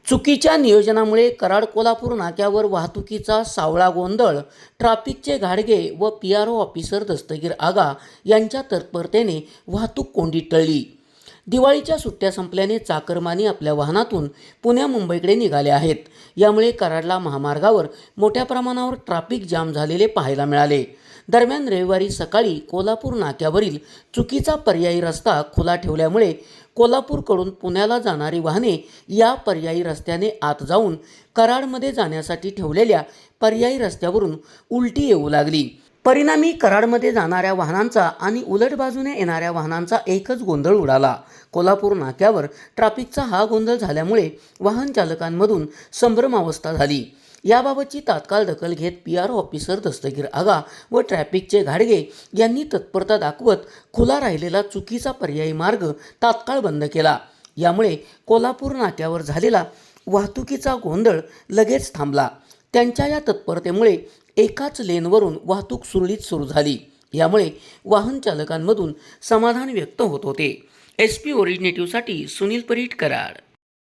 चुकीच्या नियोजनामुळे कराड कोल्हापूर नाक्यावर वाहतुकीचा सावळा गोंधळ. ट्रॅफिकचे घाडगे व PRO ऑफिसर दस्तगीर आगा यांच्या तत्परतेने वाहतूक कोंडीत टळली. दिवाळीच्या सुट्ट्या संपल्याने चाकरमानी आपल्या वाहनातून पुण्या मुंबईकडे निघाले आहेत. यामुळे कराडला महामार्गावर मोठ्या प्रमाणावर ट्रॅफिक जाम झालेले पाहायला मिळाले. दरम्यान रविवारी सकाळी कोल्हापूर नाक्यावरील चुकीचा पर्यायी रस्ता खुला ठेवल्यामुळे कोल्हापूरकडून पुण्याला जाणारी वाहने या पर्यायी रस्त्याने आत जाऊन कराडमध्ये जाण्यासाठी ठेवलेल्या पर्यायी रस्त्यावरून उलटी येऊ लागली. परिणामी कराडमध्ये जाणाऱ्या वाहनांचा आणि उलट बाजूने येणाऱ्या वाहनांचा एकच गोंधळ उडाला. कोल्हापूर नाक्यावर ट्रॅफिकचा हा गोंधळ झाल्यामुळे वाहन चालकांमधून संभ्रमावस्था झाली. याबाबतची तात्काळ दखल घेत PRO ऑफिसर दस्तगीर आगा व ट्रॅफिकचे घाडगे यांनी तत्परता दाखवत खुला राहिलेला चुकीचा पर्यायी मार्ग तात्काळ बंद केला. यामुळे कोल्हापूर नाक्यावर झालेला वाहतुकीचा गोंधळ लगेच थांबला. त्यांच्या या तत्परतेमुळे एकाच लेनवरून वाहतूक सुरळीत सुरू झाली. यामुळे वाहन चालकांमधून समाधान व्यक्त होत होते. SP ओरिजिनेटिव्हसाठी सुनील परीट, कराड.